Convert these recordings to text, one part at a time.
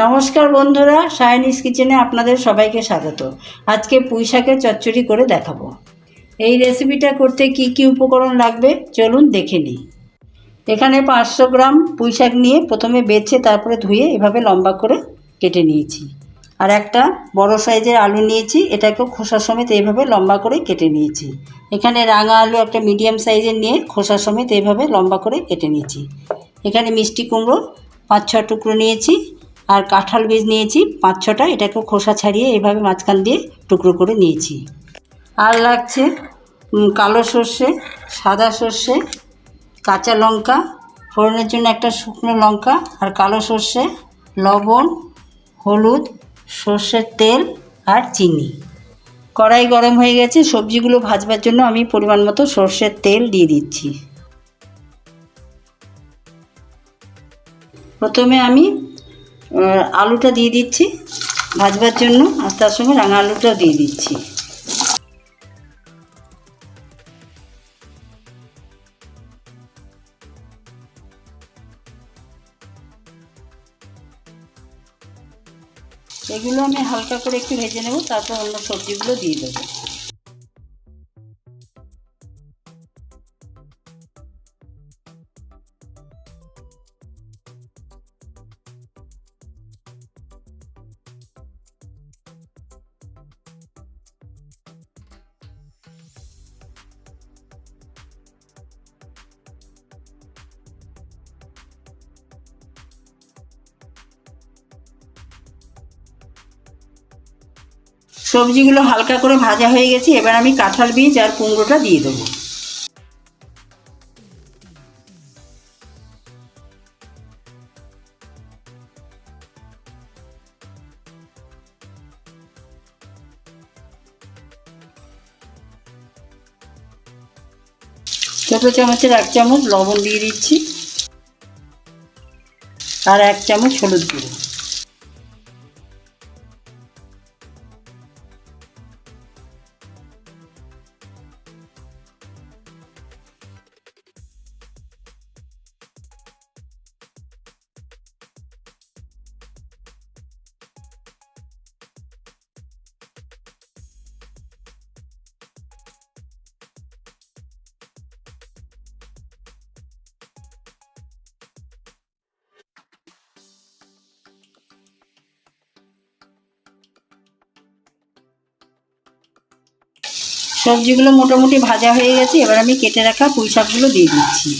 নমস্কার বন্ধুরা, সায়নিস কিচেনে আপনাদের সবাইকে স্বাগত। আজকে পুঁই শাকের চচ্চড়ি করে দেখাবো। এই রেসিপিটা করতে কি কি উপকরণ লাগবে চলুন দেখে নিই। এখানে 500 গ্রাম পুঁই শাক নিয়ে প্রথমে বেছে তারপরে ধুয়ে এভাবে লম্বা করে কেটে নিয়েছি। আর একটা বড় সাইজের আলু নিয়েছি, এটাকেও খোসা সমেত এইভাবে লম্বা করে কেটে নিয়েছি। এখানে রাঙা আলু একটা মিডিয়াম সাইজের নিয়ে খোসা সমেত এইভাবে লম্বা করে কেটে নিয়েছি। এখানে মিষ্টি কুমড়ো 5-6 টুকরো নিয়েছি। আর কাঁঠাল বীজ নিয়েছি 5-6টা, এটাকেও খোসা ছাড়িয়ে এভাবে মাঝখান দিয়ে টুকরো করে নিয়েছি। আর লাগছে কালো সর্ষে, সাদা সর্ষে, কাঁচা লঙ্কা, ফোড়নের জন্য একটা শুকনো লঙ্কা, আর কালো সর্ষে, লবণ, হলুদ, সর্ষের তেল আর চিনি। কড়াই গরম হয়ে গেছে, সবজিগুলো ভাজবার জন্য আমি পরিমাণ মতো সর্ষের তেল দিয়ে দিচ্ছি। প্রথমে আমি আলুটা দিয়ে দিচ্ছি ভাজবার জন্য, আর তার সঙ্গে রাঙা আলুটাও দিয়ে দিচ্ছি। এগুলো আমি হালকা করে একটু ভেজে নেব, তারপর অন্য সবজিগুলো দিয়ে দেবো। সবজিগুলো হালকা করে ভাজা হয়ে গেছে, এবার আমি কাঁঠাল বীজ আর কুমড়োটা দিয়ে দেবো। ছোটো চামচের 1 চামচ লবণ দিয়ে দিচ্ছি, আর 1 চামচ হলুদ গুঁড়ো। সবজিগুলো মোটামুটি ভাজা হয়ে গেছে, এবার আমি কেটে রাখা পুঁই শাকগুলো দিয়ে দিচ্ছি।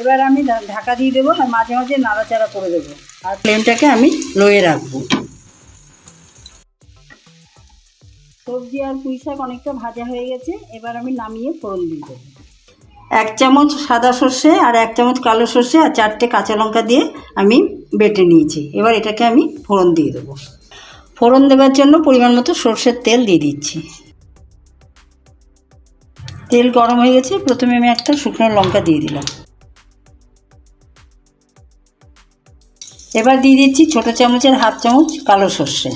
এবার আমি ঢাকা দিয়ে দেবো, আর মাঝে মাঝে নাড়াচাড়া করে দেবো, আর ফ্লেমটাকে আমি লোয়ে রাখবো। সবজি আর পুঁই শাক অনেকটা ভাজা হয়ে গেছে, এবার আমি নামিয়ে ফোড়ন দিয়ে দেবো। 1 চামচ সাদা সর্ষে আর 1 চামচ কালো সর্ষে আর 4টে কাঁচা লঙ্কা দিয়ে আমি বেটে নিয়েছি। এবার এটাকে আমি ফোড়ন দিয়ে দেবো। ফোড়ন দেওয়ার জন্য পরিমাণ মতো সর্ষের তেল দিয়ে দিচ্ছি। তেল গরম হয়ে গেছে, প্রথমে আমি একটা শুকনো লঙ্কা দিয়ে দিলাম। এবার দিয়ে দিচ্ছি ছোটো চামচের 1/2 চামচ কালো সর্ষে।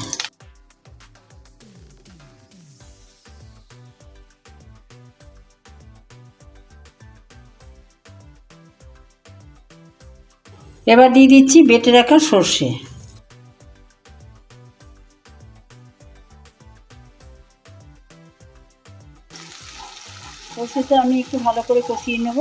এবার দিয়ে দিচ্ছি বেটে রাখা সর্ষে। সর্ষেটা আমি একটু ভালো করে কষিয়ে নেব।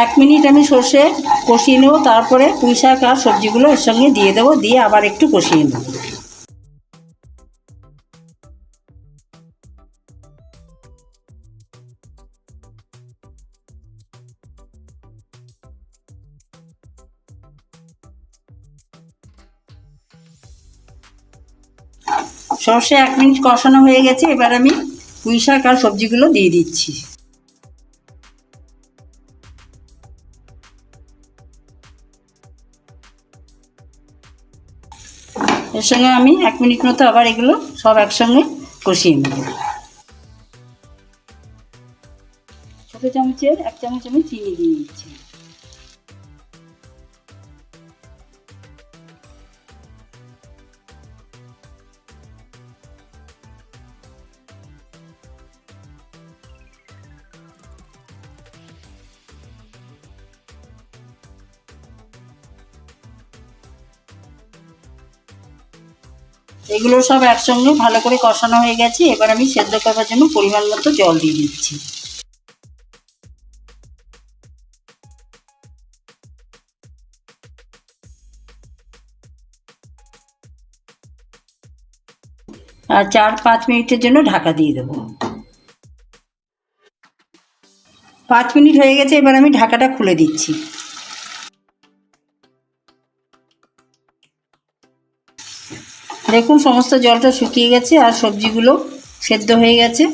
1 মিনিট আমি সর্ষে কষিয়ে নেব, তারপরে পুঁই শাক আর সবজিগুলো এর সঙ্গে দিয়ে দেবো, দিয়ে আবার একটু কষিয়ে নেব। সর্ষে 1 মিনিট কষানো হয়ে গেছে, এবার আমি পুঁই শাক আর সবজিগুলো দিয়ে দিচ্ছি। এর সঙ্গে আমি 1 মিনিট মতো আবার এগুলো সব একসঙ্গে কষিয়ে নেব। ছোটো চামচের 1 চামচ আমি চিনি দিয়ে দিচ্ছি। এগুলো সব একসঙ্গে ভালো করে কষানো হয়ে গেছে, এবার আমি সেদ্ধ করার জন্য পরিমাণ মতো জল দিয়ে দিচ্ছি। আর 4-5 মিনিটের জন্য ঢাকা দিয়ে দেবো। 5 মিনিট হয়ে গেছে, এবার আমি ঢাকাটা খুলে দিচ্ছি। দেখুন সমস্ত জলটা শুকিয়ে গেছে আর সবজিগুলো সেদ্ধ হয়ে গেছে।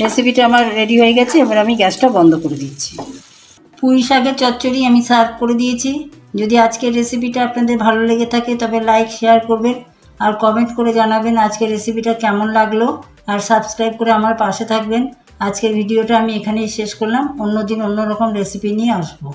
রেসিপিটা আমার রেডি হয়ে গেছে, এবার আমি গ্যাসটা বন্ধ করে দিচ্ছি। পুঁই শাকের চচ্চড়ি আমি সার্ভ করে দিয়েছি। যদি আজকের রেসিপিটা আপনাদের ভালো লেগে থাকে তবে লাইক শেয়ার করবেন আর কমেন্ট করে জানাবেন আজকের রেসিপিটা কেমন লাগলো, আর সাবস্ক্রাইব করে আমার পাশে থাকবেন। আজকের ভিডিওটা আমি এখানেই শেষ করলাম, অন্য দিন অন্য রকম রেসিপি নিয়ে আসবো।